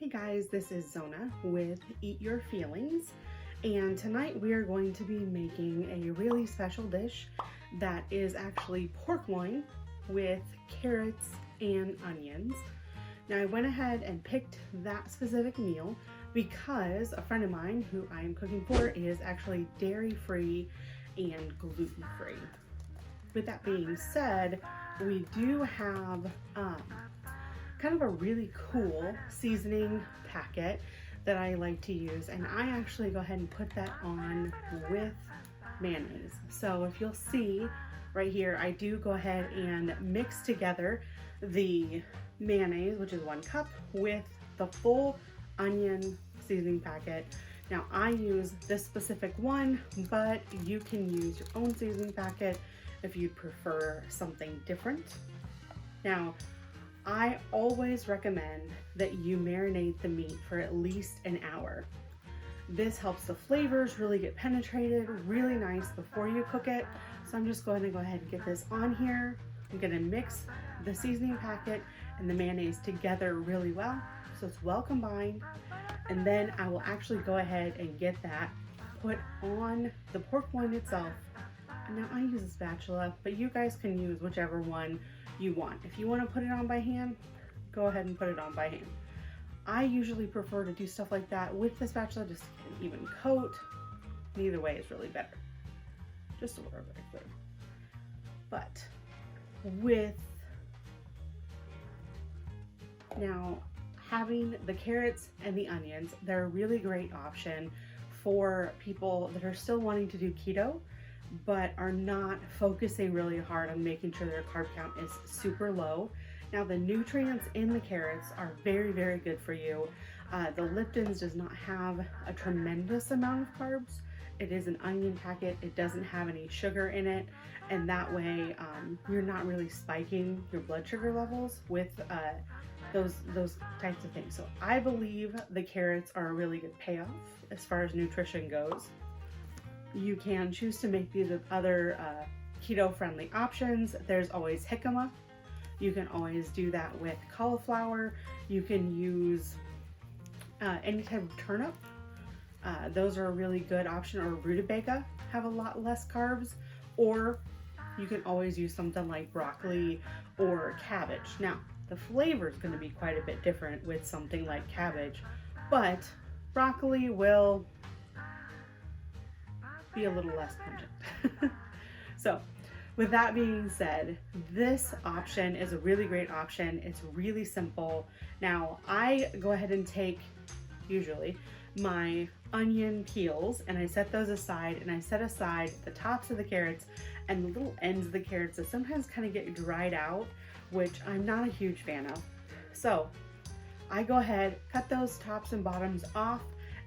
Hey guys, this is Zona with Eat Your Feelings, and tonight we are going to be making a really special dish that is actually pork loin with carrots and onions. Now I went ahead and picked that specific meal because a friend of mine who I am cooking for is actually dairy-free and gluten-free. With that being said, we do have kind of a really cool seasoning packet that I like to use, and I actually go ahead and put that on with mayonnaise. So if you'll see right here, I do go ahead and mix together the mayonnaise, which is 1 cup, with the full onion seasoning packet. Now I use this specific one, but you can use your own seasoning packet if you prefer something different. Now, I always recommend that you marinate the meat for at least an hour. This helps the flavors really get penetrated really nice before you cook it. So I'm just going to go ahead and get this on here. I'm going to mix the seasoning packet and the mayonnaise together really well so it's well combined. And then I will actually go ahead and get that put on the pork loin itself. And now I use a spatula, but you guys can use whichever one you want. If you want to put it on by hand, go ahead and put it on by hand. I usually prefer to do stuff like that with the spatula just to get an even coat. Neither way is really better. Just a little bit there. But with now having the carrots and the onions, they're a really great option for people that are still wanting to do keto but are not focusing really hard on making sure their carb count is super low. Now the nutrients in the carrots are very, very good for you. The Lipton's does not have a tremendous amount of carbs. It is an onion packet. It doesn't have any sugar in it, and that way you're not really spiking your blood sugar levels with those types of things. So I believe the carrots are a really good payoff as far as nutrition goes. You can choose to make these with other keto-friendly options. There's always jicama. You can always do that with cauliflower. You can use any type of turnip. Those are a really good option, or rutabaga have a lot less carbs. Or you can always use something like broccoli or cabbage. Now, the flavor is going to be quite a bit different with something like cabbage, but broccoli will be a little less pungent. So with that being said, this option is a really great option. It's really simple. Now I go ahead and take usually my onion peels and I set those aside, and I set aside the tops of the carrots and the little ends of the carrots that sometimes kind of get dried out, which I'm not a huge fan of. So I go ahead, cut those tops and bottoms off,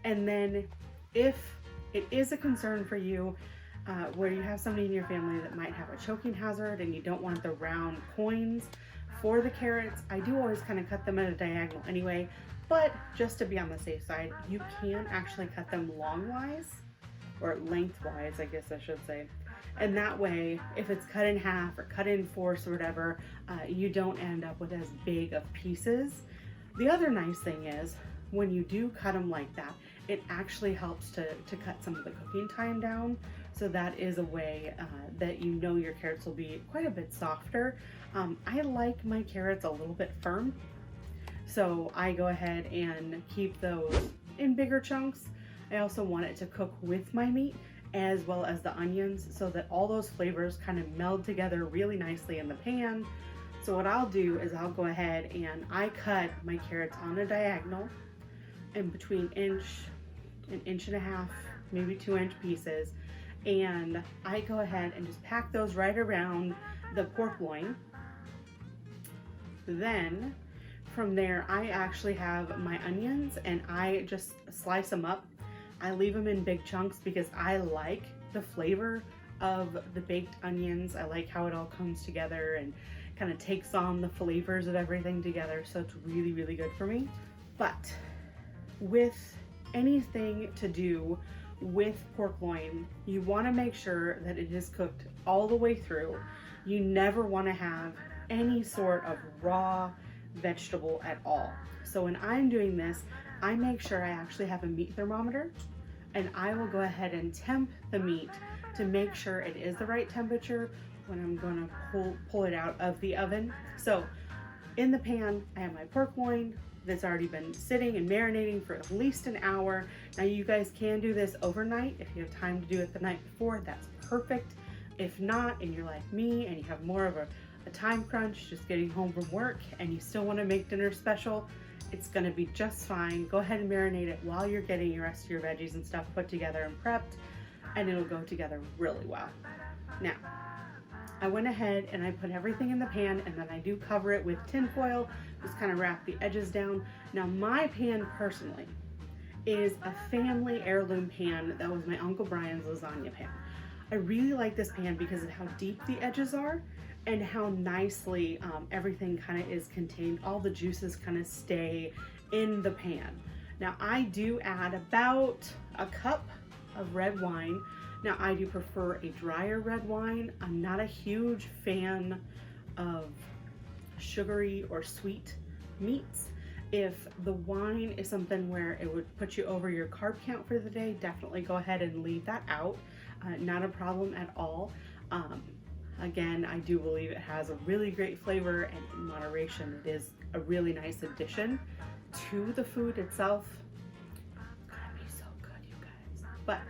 and then if it is a concern for you where you have somebody in your family that might have a choking hazard and you don't want the round coins for the carrots, I do always kind of cut them at a diagonal anyway, but just to be on the safe side, you can actually cut them longwise, or lengthwise, I guess I should say. And that way, if it's cut in half or cut in fourths or whatever, you don't end up with as big of pieces. The other nice thing is, when you do cut them like that, it actually helps to cut some of the cooking time down. So that is a way that you know your carrots will be quite a bit softer. I like my carrots a little bit firm, so I go ahead and keep those in bigger chunks. I also want it to cook with my meat as well as the onions so that all those flavors kind of meld together really nicely in the pan. So what I'll do is I'll go ahead and I cut my carrots on a diagonal in between an inch and a half, maybe 2-inch pieces, and I go ahead and just pack those right around the pork loin. Then from there, I actually have my onions and I just slice them up. I leave them in big chunks because I like the flavor of the baked onions. I like how it all comes together and kind of takes on the flavors of everything together, so it's really, really good for me. But with anything to do with pork loin, you want to make sure that it is cooked all the way through. You never want to have any sort of raw vegetable at all. So when I'm doing this, I make sure I actually have a meat thermometer, and I will go ahead and temp the meat to make sure it is the right temperature when I'm going to pull it out of the oven. So in the pan, I have my pork loin that's already been sitting and marinating for at least an hour. Now you guys can do this overnight. If you have time to do it the night before, that's perfect. If not, and you're like me and you have more of a time crunch, just getting home from work, and you still want to make dinner special, it's going to be just fine. Go ahead and marinate it while you're getting your rest of your veggies and stuff put together and prepped, and it'll go together really well. Now, I went ahead and I put everything in the pan, and then I do cover it with tin foil, just kind of wrap the edges down. Now my pan personally is a family heirloom pan that was my Uncle Brian's lasagna pan. I really like this pan because of how deep the edges are and how nicely everything kind of is contained. All the juices kind of stay in the pan. Now I do add about a cup of red wine. Now I do prefer a drier red wine. I'm not a huge fan of sugary or sweet meats. If the wine is something where it would put you over your carb count for the day, definitely go ahead and leave that out. Not a problem at all. Again, I do believe it has a really great flavor, and in moderation, it is a really nice addition to the food itself. It's gonna be so good, you guys. But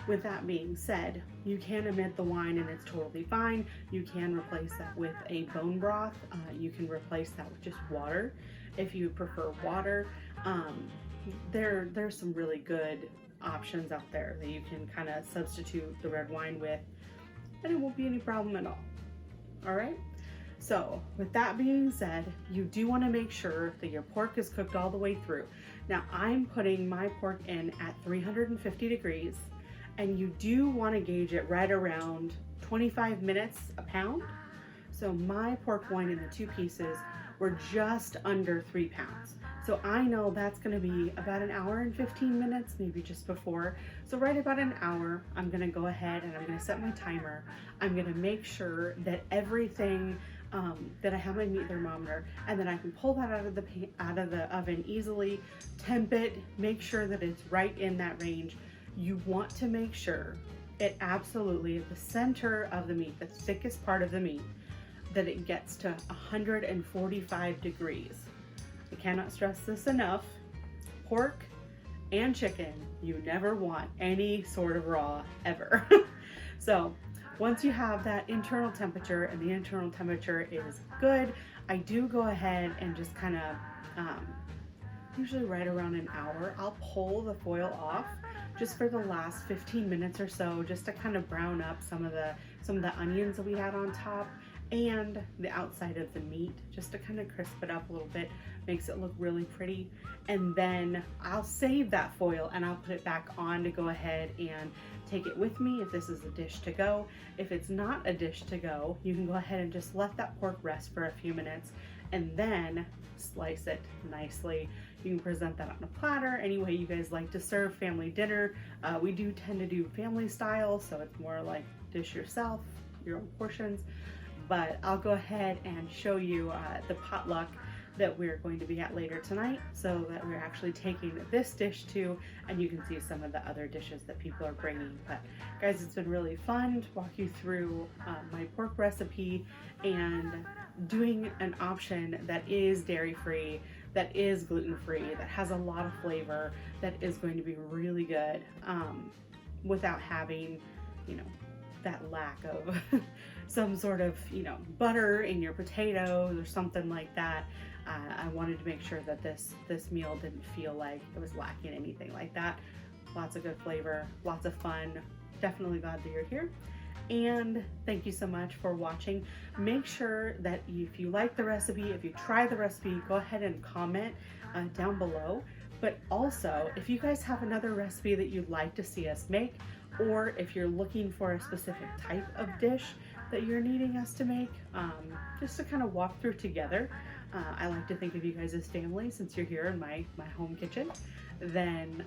with that being said, you can omit the wine and it's totally fine. You can replace that with a bone broth. You can replace that with just water if you prefer water. There's some really good options out there that you can kind of substitute the red wine with, and it won't be any problem at all. All right. So with that being said, you do want to make sure that your pork is cooked all the way through. Now I'm putting my pork in at 350 degrees, and you do want to gauge it right around 25 minutes a pound. So my pork loin in the 2 pieces were just under 3 pounds. So I know that's going to be about an hour and 15 minutes, maybe just before. So right about an hour, I'm going to go ahead and I'm going to set my timer. I'm going to make sure that everything, that I have my meat thermometer, and then I can pull that out of the oven easily, temp it, make sure that it's right in that range. You want to make sure it absolutely at the center of the meat, the thickest part of the meat, that it gets to 145 degrees. I cannot stress this enough. Pork and chicken, you never want any sort of raw ever. So once you have that internal temperature and the internal temperature is good, I do go ahead and just kind of, usually right around an hour, I'll pull the foil off just for the last 15 minutes or so, just to kind of brown up some of the onions that we had on top and the outside of the meat, just to kind of crisp it up a little bit, makes it look really pretty. And then I'll save that foil and I'll put it back on to go ahead and take it with me if this is a dish to go. If it's not a dish to go, you can go ahead and just let that pork rest for a few minutes and then slice it nicely. You can present that on a platter, any way you guys like to serve family dinner. We do tend to do family style, so it's more like dish yourself, your own portions. But I'll go ahead and show you the potluck that we're going to be at later tonight, so that we're actually taking this dish to, and you can see some of the other dishes that people are bringing. But guys, it's been really fun to walk you through my pork recipe and doing an option that is dairy-free, that is gluten-free, that has a lot of flavor, that is going to be really good without having, you know, that lack of some sort of, you know, butter in your potatoes or something like that. I wanted to make sure that this meal didn't feel like it was lacking anything like that. Lots of good flavor, lots of fun. Definitely glad that you're here. And thank you so much for watching. Make sure that if you like the recipe, if you try the recipe, go ahead and comment down below. But also, if you guys have another recipe that you'd like to see us make, or if you're looking for a specific type of dish that you're needing us to make, just to kind of walk through together. I like to think of you guys as family, since you're here in my home kitchen. Then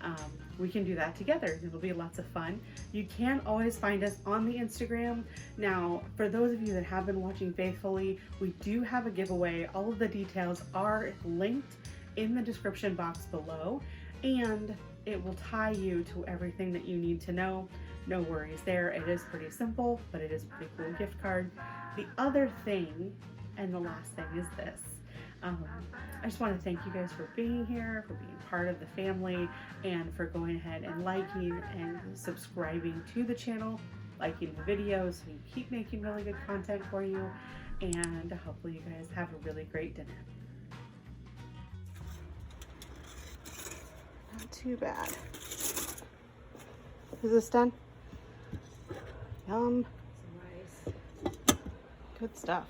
we can do that together. It'll be lots of fun. You can always find us on the Instagram. Now, for those of you that have been watching faithfully, we do have a giveaway. All of the details are linked in the description box below, and it will tie you to everything that you need to know. No worries there. It is pretty simple, but it is a pretty cool gift card. The other thing, and the last thing, is this. I just want to thank you guys for being here, for being part of the family, and for going ahead and liking and subscribing to the channel, liking the videos, so we keep making really good content for you, and hopefully you guys have a really great dinner. Not too bad. Is this done? Yum. Some rice. Good stuff.